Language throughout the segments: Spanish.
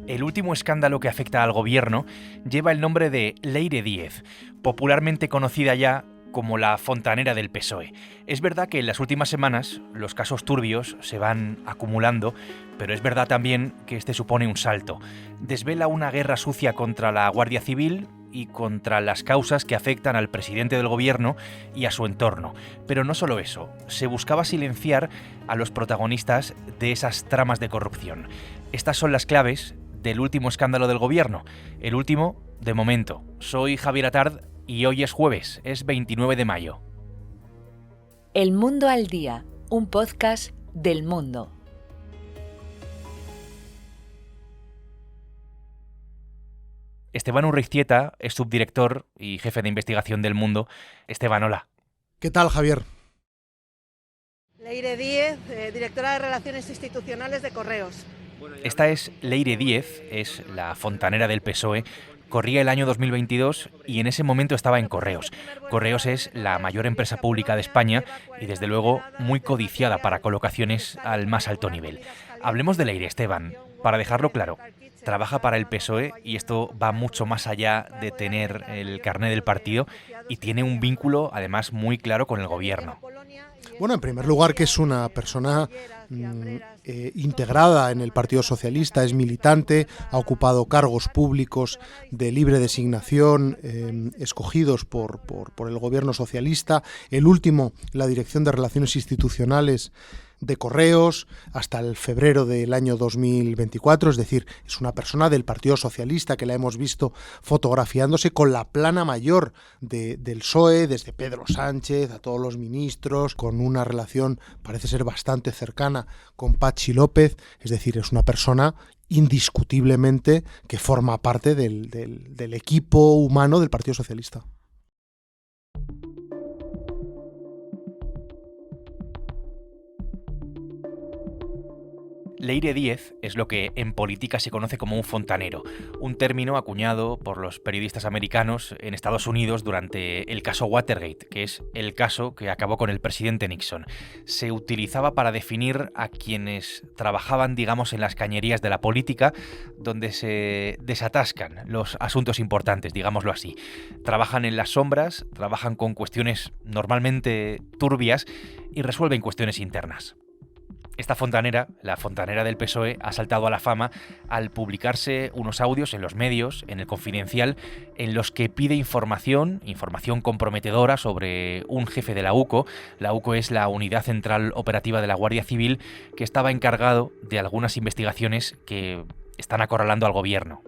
El último escándalo que afecta al gobierno lleva el nombre de Leire Díez, popularmente conocida ya como la fontanera del PSOE. Es verdad que en las últimas semanas los casos turbios se van acumulando, pero es verdad también que este supone un salto. Desvela una guerra sucia contra la Guardia Civil y contra las causas que afectan al presidente del gobierno y a su entorno. Pero no solo eso, se buscaba silenciar a los protagonistas de esas tramas de corrupción. Estas son las claves del último escándalo del gobierno, el último de momento. Soy Javier Atard y hoy es jueves, es 29 de mayo. El Mundo al Día, un podcast del Mundo. Esteban Urreiztieta es subdirector y jefe de investigación del Mundo. Esteban, hola. ¿Qué tal, Javier? Leire Díez, directora de Relaciones Institucionales de Correos. Esta es Leire Díez, es la fontanera del PSOE. Corría el año 2022 y en ese momento estaba en Correos. Correos es la mayor empresa pública de España y desde luego muy codiciada para colocaciones al más alto nivel. Hablemos de Leire, Esteban, para dejarlo claro. Trabaja para el PSOE y esto va mucho más allá de tener el carné del partido y tiene un vínculo además muy claro con el gobierno. Bueno, en primer lugar que es una persona integrada en el Partido Socialista, es militante, ha ocupado cargos públicos de libre designación escogidos por el gobierno socialista, el último, la Dirección de Relaciones Institucionales de Correos, hasta el febrero del año 2024, es decir, es una persona del Partido Socialista que la hemos visto fotografiándose con la plana mayor del PSOE, desde Pedro Sánchez a todos los ministros, con una relación parece ser bastante cercana con Patxi López, es decir, es una persona indiscutiblemente que forma parte del equipo humano del Partido Socialista. Leire Díez es lo que en política se conoce como un fontanero, un término acuñado por los periodistas americanos en Estados Unidos durante el caso Watergate, que es el caso que acabó con el presidente Nixon. Se utilizaba para definir a quienes trabajaban, digamos, en las cañerías de la política, donde se desatascan los asuntos importantes, digámoslo así. Trabajan en las sombras, trabajan con cuestiones normalmente turbias y resuelven cuestiones internas. Esta fontanera, la fontanera del PSOE, ha saltado a la fama al publicarse unos audios en los medios, en El Confidencial, en los que pide información comprometedora sobre un jefe de la UCO. La UCO es la Unidad Central Operativa de la Guardia Civil, que estaba encargado de algunas investigaciones que están acorralando al gobierno.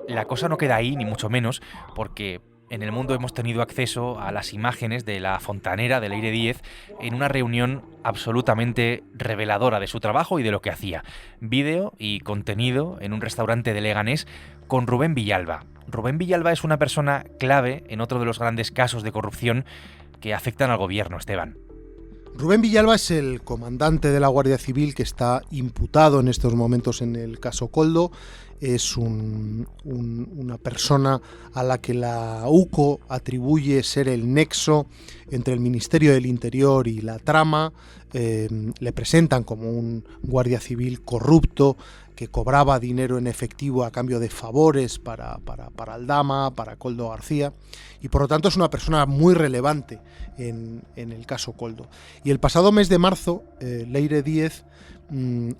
La cosa no queda ahí, ni mucho menos, porque en El Mundo hemos tenido acceso a las imágenes de la fontanera de Leire Díez en una reunión absolutamente reveladora de su trabajo y de lo que hacía. Vídeo y contenido en un restaurante de Leganés con Rubén Villalba. Rubén Villalba es una persona clave en otro de los grandes casos de corrupción que afectan al gobierno, Esteban. Rubén Villalba es el comandante de la Guardia Civil que está imputado en estos momentos en el caso Koldo. Es una persona a la que la UCO atribuye ser el nexo entre el Ministerio del Interior y la trama. Le presentan como un guardia civil corrupto que cobraba dinero en efectivo a cambio de favores para Aldama, para Koldo García, y por lo tanto es una persona muy relevante en el caso Koldo. Y el pasado mes de marzo, Leire Díez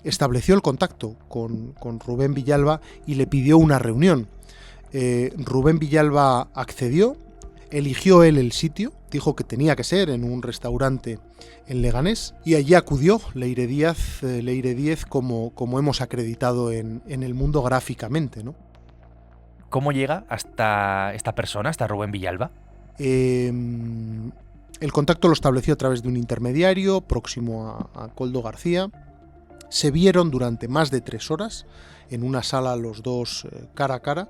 estableció el contacto con Rubén Villalba y le pidió una reunión. Rubén Villalba accedió, eligió él el sitio, dijo que tenía que ser en un restaurante en Leganés y allí acudió Leire Díez como hemos acreditado en El Mundo gráficamente, ¿no? ¿Cómo llega hasta esta persona, hasta Rubén Villalba? El contacto lo estableció a través de un intermediario próximo a Koldo García. Se vieron durante más de 3 horas en una sala los dos cara a cara.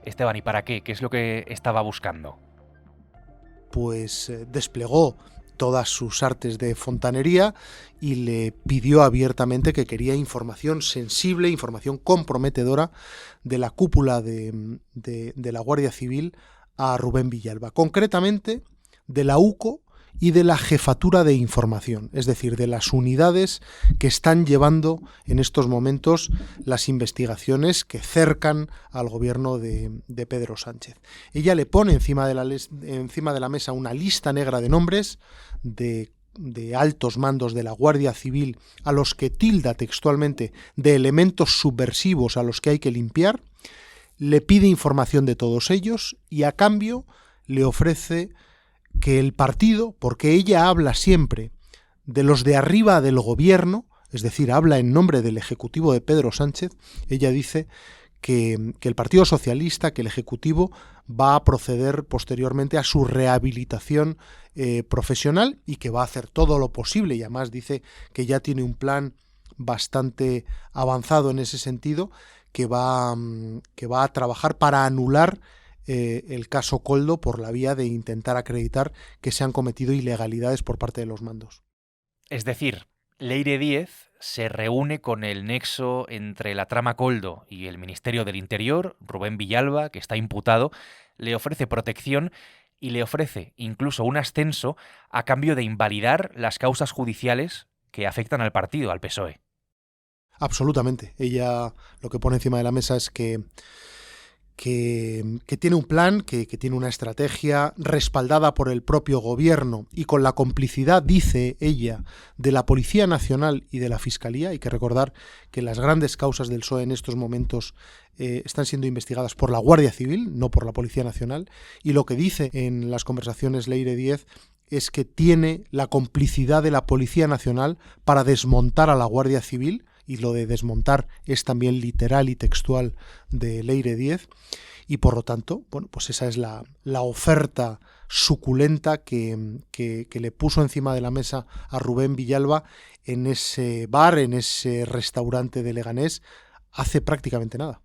Esteban, ¿y para qué? ¿Qué es lo que estaba buscando? Pues desplegó todas sus artes de fontanería y le pidió abiertamente que quería información sensible, información comprometedora de la cúpula de la Guardia Civil a Rubén Villalba, concretamente de la UCO y de la jefatura de información, es decir, de las unidades que están llevando en estos momentos las investigaciones que cercan al gobierno de Pedro Sánchez. Ella le pone encima de la mesa una lista negra de nombres de altos mandos de la Guardia Civil a los que tilda textualmente de elementos subversivos a los que hay que limpiar, le pide información de todos ellos y a cambio le ofrece que el partido, porque ella habla siempre de los de arriba del gobierno, es decir, habla en nombre del Ejecutivo de Pedro Sánchez, ella dice que el Partido Socialista, que el Ejecutivo va a proceder posteriormente a su rehabilitación profesional y que va a hacer todo lo posible, y además dice que ya tiene un plan bastante avanzado en ese sentido, que va a trabajar para anular el caso Koldo por la vía de intentar acreditar que se han cometido ilegalidades por parte de los mandos. Es decir, Leire Díez se reúne con el nexo entre la trama Koldo y el Ministerio del Interior, Rubén Villalba, que está imputado, le ofrece protección y le ofrece incluso un ascenso a cambio de invalidar las causas judiciales que afectan al partido, al PSOE. Absolutamente. Ella lo que pone encima de la mesa es que tiene un plan, que tiene una estrategia respaldada por el propio gobierno y con la complicidad, dice ella, de la Policía Nacional y de la Fiscalía. Hay que recordar que las grandes causas del PSOE en estos momentos están siendo investigadas por la Guardia Civil, no por la Policía Nacional, y lo que dice en las conversaciones Leire Díez es que tiene la complicidad de la Policía Nacional para desmontar a la Guardia Civil, y lo de desmontar es también literal y textual de Leire Díez, y por lo tanto, bueno, pues esa es la oferta suculenta que le puso encima de la mesa a Rubén Villalba en ese bar, en ese restaurante de Leganés, hace prácticamente nada.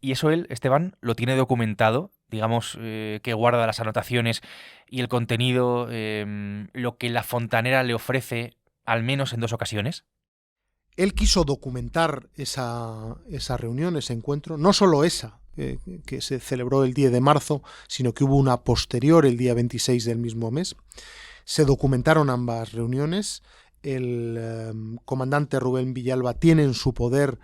Y eso él, Esteban, lo tiene documentado, digamos, que guarda las anotaciones y el contenido, lo que la fontanera le ofrece, al menos en 2 ocasiones. Él quiso documentar esa reunión, ese encuentro, no solo esa, que se celebró el 10 de marzo, sino que hubo una posterior el día 26 del mismo mes. Se documentaron ambas reuniones. El comandante Rubén Villalba tiene en su poder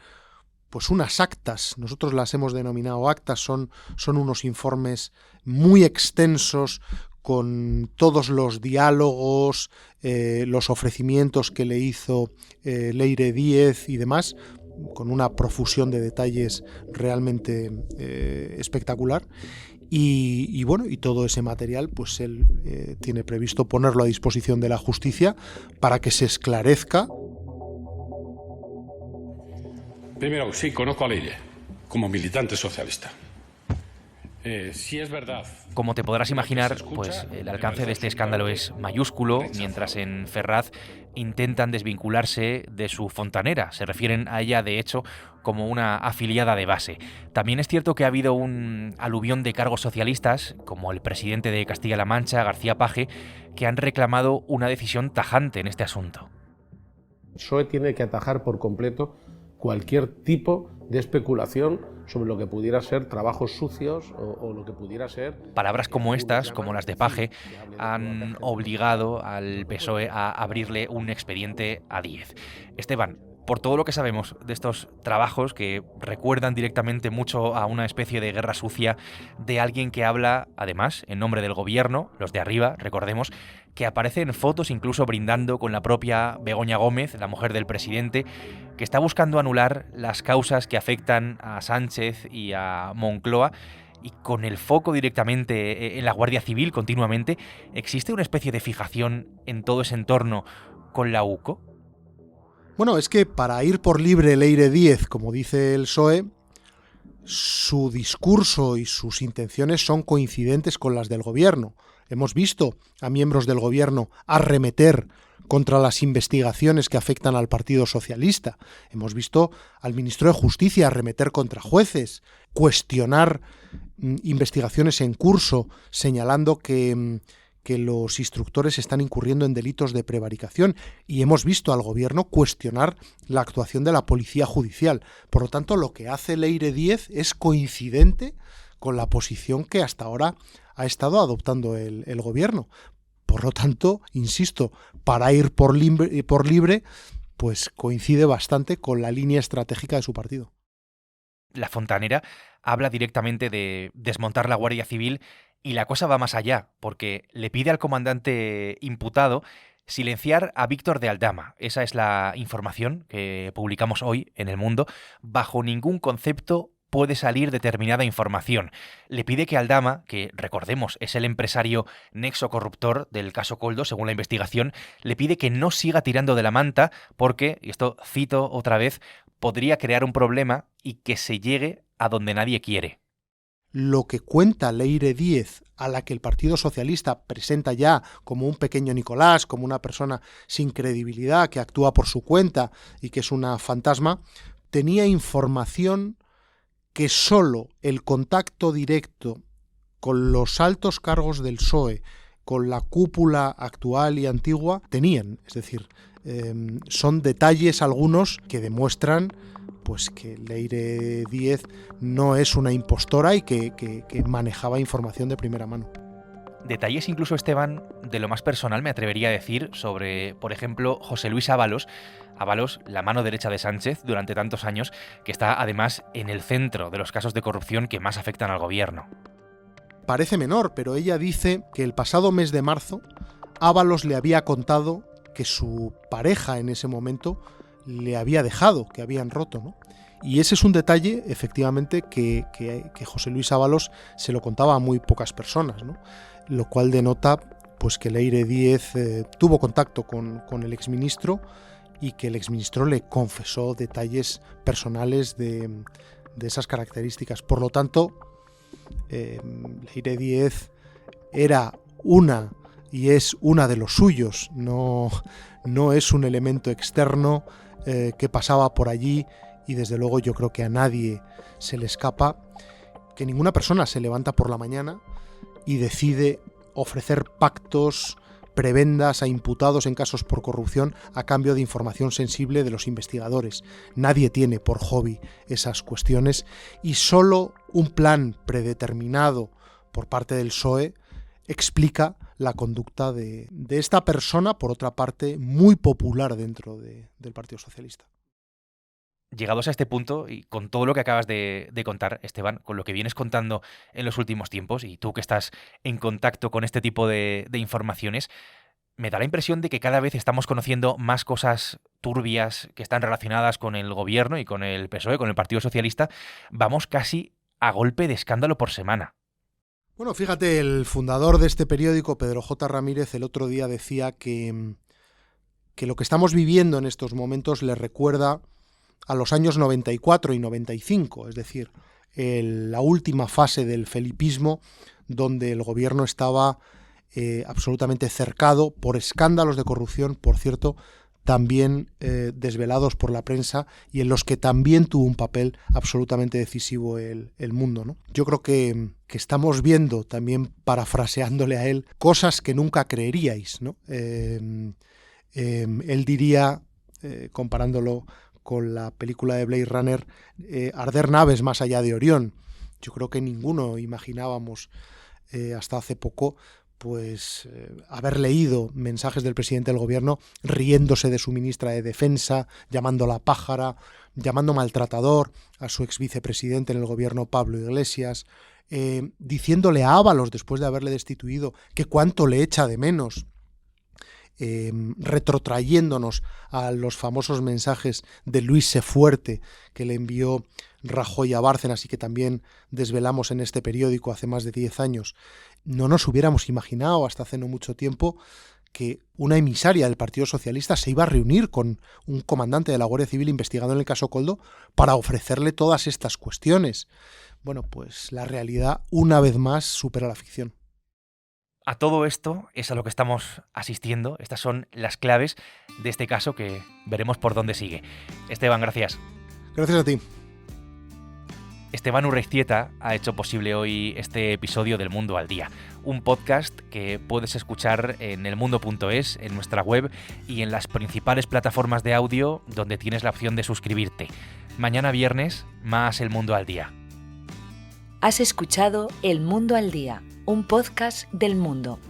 pues unas actas, nosotros las hemos denominado actas, son unos informes muy extensos con todos los diálogos, los ofrecimientos que le hizo Leire Díez y demás, con una profusión de detalles realmente espectacular. Y bueno, y todo ese material, pues él tiene previsto ponerlo a disposición de la justicia para que se esclarezca. Primero, sí, conozco a Leire, como militante socialista. Sí es verdad. Como te podrás imaginar, pues el alcance de este escándalo es mayúsculo, mientras en Ferraz intentan desvincularse de su fontanera. Se refieren a ella, de hecho, como una afiliada de base. También es cierto que ha habido un aluvión de cargos socialistas, como el presidente de Castilla-La Mancha, García Paje, que han reclamado una decisión tajante en este asunto. El PSOE tiene que atajar por completo cualquier tipo de especulación sobre lo que pudiera ser trabajos sucios o lo que pudiera ser... Palabras como estas, como las de Paje, han obligado al PSOE a abrirle un expediente a Díez. Esteban, por todo lo que sabemos de estos trabajos que recuerdan directamente mucho a una especie de guerra sucia de alguien que habla, además, en nombre del gobierno, los de arriba, recordemos, que aparece en fotos incluso brindando con la propia Begoña Gómez, la mujer del presidente, que está buscando anular las causas que afectan a Sánchez y a Moncloa, y con el foco directamente en la Guardia Civil continuamente. ¿Existe una especie de fijación en todo ese entorno con la UCO? Bueno, es que para ir por libre Leire Díez, como dice el PSOE, su discurso y sus intenciones son coincidentes con las del gobierno. Hemos visto a miembros del gobierno arremeter contra las investigaciones que afectan al Partido Socialista. Hemos visto al ministro de Justicia arremeter contra jueces, cuestionar investigaciones en curso, señalando que los instructores están incurriendo en delitos de prevaricación, y hemos visto al gobierno cuestionar la actuación de la policía judicial. Por lo tanto, lo que hace Leire Díez es coincidente con la posición que hasta ahora ha estado adoptando el gobierno. por lo tanto, insisto, para ir por libre, pues coincide bastante con la línea estratégica de su partido. La Fontanera habla directamente de desmontar la Guardia Civil y la cosa va más allá, porque le pide al comandante imputado silenciar a Víctor de Aldama. Esa es la información que publicamos hoy en El Mundo. Bajo ningún concepto puede salir determinada información. Le pide que Aldama, que recordemos es el empresario nexo corruptor del caso Koldo según la investigación, le pide que no siga tirando de la manta porque, y esto cito otra vez, podría crear un problema y que se llegue a donde nadie quiere. Lo que cuenta Leire Díez, a la que el Partido Socialista presenta ya como un pequeño Nicolás, como una persona sin credibilidad, que actúa por su cuenta y que es una fantasma, tenía información que solo el contacto directo con los altos cargos del PSOE, con la cúpula actual y antigua, tenían. Es decir, son detalles algunos que demuestran pues que Leire Díez no es una impostora y que manejaba información de primera mano. Detalles incluso, Esteban, de lo más personal me atrevería a decir sobre, por ejemplo, José Luis Ábalos. Ábalos, la mano derecha de Sánchez durante tantos años, que está además en el centro de los casos de corrupción que más afectan al gobierno. Parece menor, pero ella dice que el pasado mes de marzo Ábalos le había contado que su pareja en ese momento le había dejado, que habían roto, ¿no? Y ese es un detalle, efectivamente, que José Luis Ábalos se lo contaba a muy pocas personas, ¿no? Lo cual denota pues que Leire Díez tuvo contacto con el exministro y que el exministro le confesó detalles personales de esas características. Por lo tanto, Leire Díez era una y es una de los suyos, no es un elemento externo que pasaba por allí, y desde luego yo creo que a nadie se le escapa que ninguna persona se levanta por la mañana y decide ofrecer pactos, prebendas a imputados en casos por corrupción a cambio de información sensible de los investigadores. Nadie tiene por hobby esas cuestiones y solo un plan predeterminado por parte del PSOE explica la conducta de esta persona, por otra parte, muy popular dentro del Partido Socialista. Llegados a este punto, y con todo lo que acabas de contar, Esteban, con lo que vienes contando en los últimos tiempos, y tú que estás en contacto con este tipo de informaciones, me da la impresión de que cada vez estamos conociendo más cosas turbias que están relacionadas con el gobierno y con el PSOE, con el Partido Socialista. Vamos casi a golpe de escándalo por semana. Bueno, fíjate, el fundador de este periódico, Pedro J. Ramírez, el otro día decía que lo que estamos viviendo en estos momentos le recuerda a los años 94 y 95, es decir, la última fase del felipismo, donde el gobierno estaba absolutamente cercado por escándalos de corrupción, por cierto, también desvelados por la prensa y en los que también tuvo un papel absolutamente decisivo el Mundo, ¿no? Yo creo que estamos viendo, también parafraseándole a él, cosas que nunca creeríais, ¿no? Él diría, comparándolo con la película de Blade Runner, arder naves más allá de Orión. Yo creo que ninguno imaginábamos hasta hace poco pues haber leído mensajes del presidente del gobierno riéndose de su ministra de Defensa, llamándola pájara, llamando maltratador a su ex vicepresidente en el gobierno, Pablo Iglesias, diciéndole a Ábalos, después de haberle destituido, que cuánto le echa de menos, retrotrayéndonos a los famosos mensajes de Luis Sefuerte que le envió Rajoy a Bárcenas y que también desvelamos en este periódico hace más de 10 años. No nos hubiéramos imaginado hasta hace no mucho tiempo que una emisaria del Partido Socialista se iba a reunir con un comandante de la Guardia Civil investigado en el caso Koldo para ofrecerle todas estas cuestiones. Bueno, pues la realidad una vez más supera la ficción. A todo esto es a lo que estamos asistiendo. Estas son las claves de este caso que veremos por dónde sigue. Esteban, gracias. Gracias a ti. Esteban Urreiztieta ha hecho posible hoy este episodio del Mundo al Día, un podcast que puedes escuchar en elmundo.es, en nuestra web y en las principales plataformas de audio donde tienes la opción de suscribirte. Mañana viernes, más El Mundo al Día. Has escuchado El Mundo al Día, un podcast del Mundo.